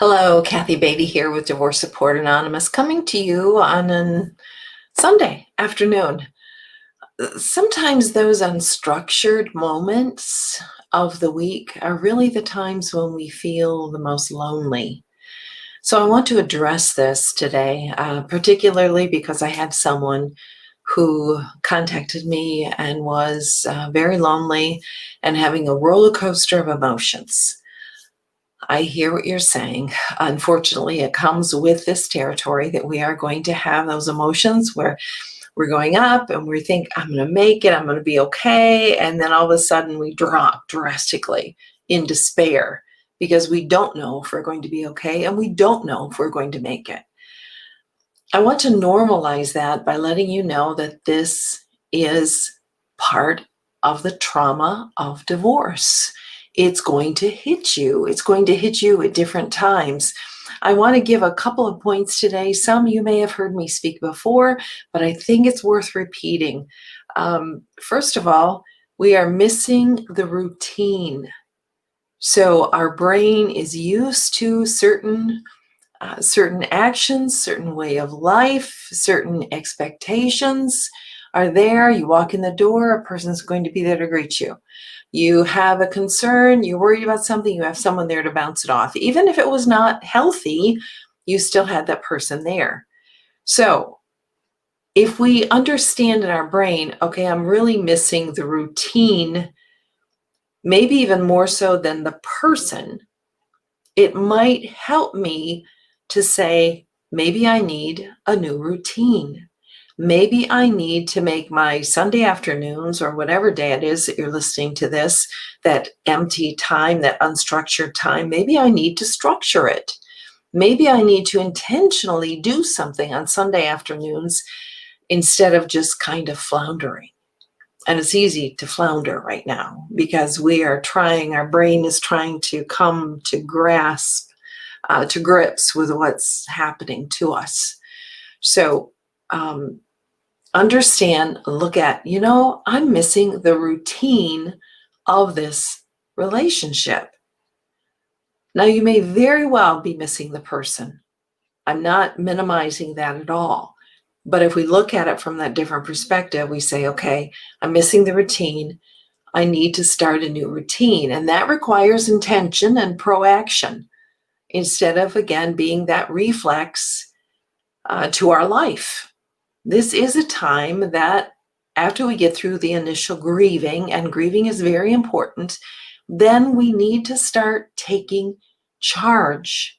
Hello, Kathy Beatty here with Divorce Support Anonymous, coming to you on a Sunday afternoon. Sometimes those unstructured moments of the week are really the times when we feel the most lonely. So I want to address this today, particularly because I had someone who contacted me and was very lonely and having a roller coaster of emotions. I hear what you're saying. Unfortunately, it comes with this territory that we are going to have those emotions where we're going up and we think, I'm going to make it, I'm going to be okay. And then all of a sudden we drop drastically in despair because we don't know if we're going to be okay and we don't know if we're going to make it. I want to normalize that by letting you know that this is part of the trauma of divorce. It's going to hit you. It's going to hit you at different times. I want to give a couple of points today. Some you may have heard me speak before, but I think it's worth repeating. First of all, we are missing the routine. So our brain is used to certain actions, certain way of life, certain expectations are there. You walk in the door, a person's going to be there to greet you. You have a concern, you're worried about something, you have someone there to bounce it off. Even if it was not healthy, you still had that person there. So if we understand in our brain, okay, I'm really missing the routine, maybe even more so than the person, it might help me to say, maybe I need a new routine. Maybe I need to make my Sunday afternoons or whatever day it is that you're listening to this, that empty time, that unstructured time, maybe I need to structure it. Maybe I need to intentionally do something on Sunday afternoons instead of just kind of floundering. And it's easy to flounder right now because we are trying, our brain is trying to come to to grips with what's happening to us. So understand, look at, I'm missing the routine of this relationship. Now, you may very well be missing the person. I'm not minimizing that at all. But if we look at it from that different perspective, we say, okay, I'm missing the routine. I need to start a new routine. And that requires intention and proaction instead of, again, being that reflex to our life. This is a time that after we get through the initial grieving, and grieving is very important, then we need to start taking charge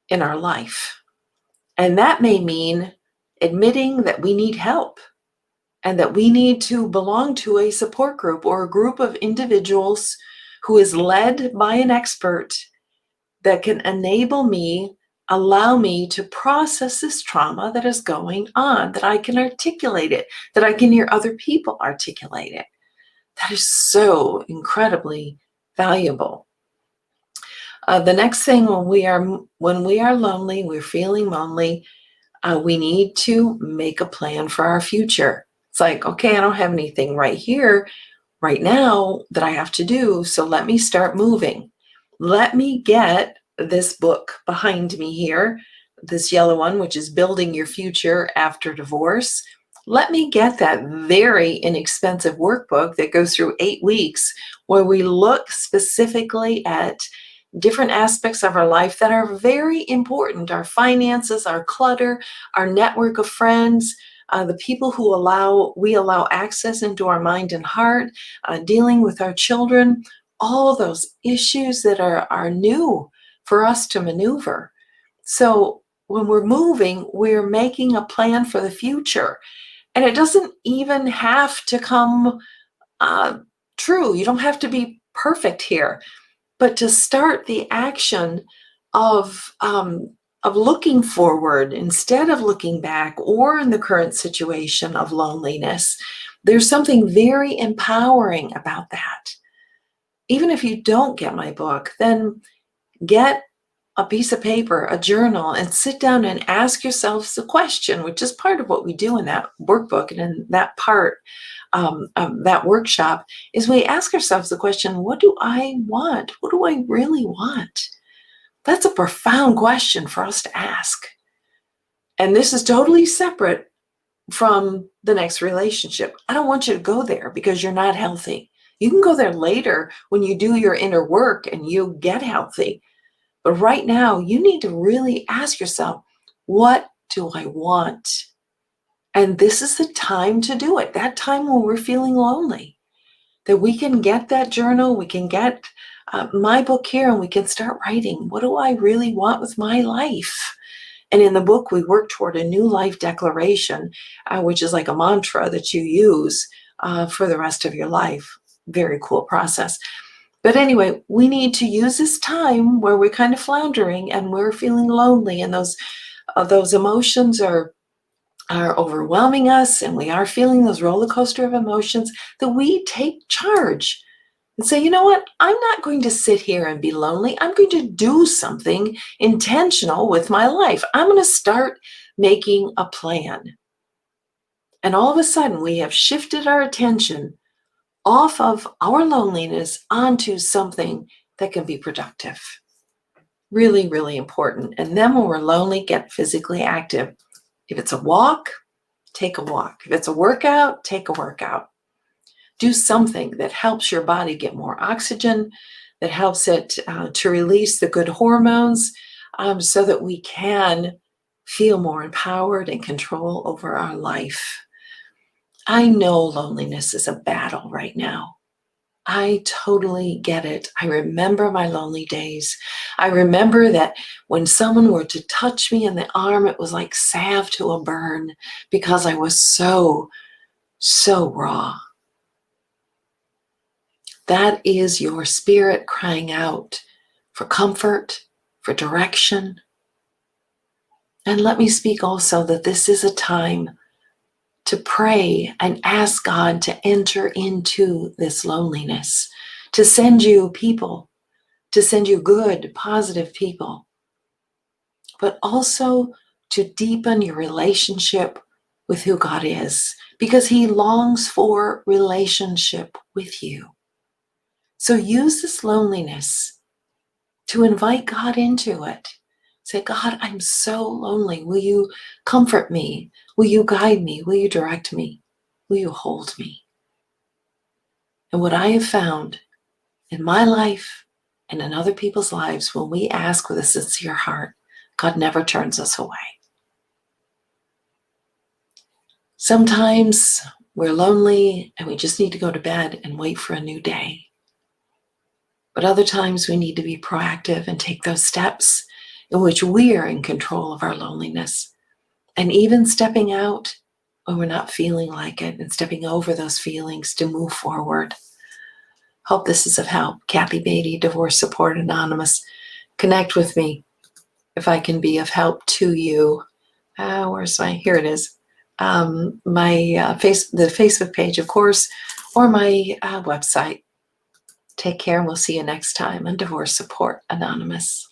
in our life. And that may mean admitting that we need help and that we need to belong to a support group or a group of individuals who is led by an expert that can allow me to process this trauma that is going on, that I can articulate it, that I can hear other people articulate it. That is so incredibly valuable. The next thing, when we are lonely, we're feeling lonely, we need to make a plan for our future. It's like, okay, I don't have anything right here, right now that I have to do, so let me start moving. Let me get this book behind me here, this yellow one, which is Building Your Future After Divorce. Let me get that very inexpensive workbook that goes through 8 weeks, where we look specifically at different aspects of our life that are very important: our finances, our clutter, our network of friends, the people who we allow access into our mind and heart, dealing with our children, all those issues that are new for us to maneuver. So when we're moving, we're making a plan for the future. And it doesn't even have to come true. You don't have to be perfect here. But to start the action of looking forward instead of looking back, or in the current situation of loneliness, there's something very empowering about that. Even if you don't get my book, then get a piece of paper, a journal, and sit down and ask yourselves the question, which is part of what we do in that workbook and in that part that workshop, is we ask ourselves the question, what do I want? What do I really want? That's a profound question for us to ask. And this is totally separate from the next relationship. I don't want you to go there because you're not healthy. You can go there later when you do your inner work and you get healthy. But right now, you need to really ask yourself, what do I want? And this is the time to do it. That time when we're feeling lonely, that we can get that journal, we can get my book here, and we can start writing. What do I really want with my life? And in the book, we work toward a new life declaration, which is like a mantra that you use for the rest of your life. Very cool process. But anyway, we need to use this time where we're kind of floundering and we're feeling lonely, and those emotions are overwhelming us, and we are feeling those roller coaster of emotions, that we take charge and say, you know what? I'm not going to sit here and be lonely. I'm going to do something intentional with my life. I'm going to start making a plan. And all of a sudden, we have shifted our attention off of our loneliness onto something that can be productive. Really, really important. And then when we're lonely, get physically active. If it's a walk, take a walk. If it's a workout, take a workout. Do something that helps your body get more oxygen, that helps it to release the good hormones, so that we can feel more empowered and control over our life. I know loneliness is a battle right now. I totally get it. I remember my lonely days. I remember that when someone were to touch me in the arm, it was like salve to a burn, because I was so raw. That is your spirit crying out for comfort, for direction. And let me speak also that this is a time to pray and ask God to enter into this loneliness, to send you people, to send you good, positive people, but also to deepen your relationship with who God is, because He longs for relationship with you. So use this loneliness to invite God into it. Say, God, I'm so lonely. Will you comfort me? Will you guide me? Will you direct me? Will you hold me? And what I have found in my life and in other people's lives, when we ask with a sincere heart, God never turns us away. Sometimes we're lonely and we just need to go to bed and wait for a new day. But other times we need to be proactive and take those steps in which we are in control of our loneliness. And even stepping out when we're not feeling like it, and stepping over those feelings to move forward. Hope this is of help. Kathy Beatty, Divorce Support Anonymous. Connect with me if I can be of help to you. Here it is. The Facebook page, of course, or my website. Take care, and we'll see you next time on Divorce Support Anonymous.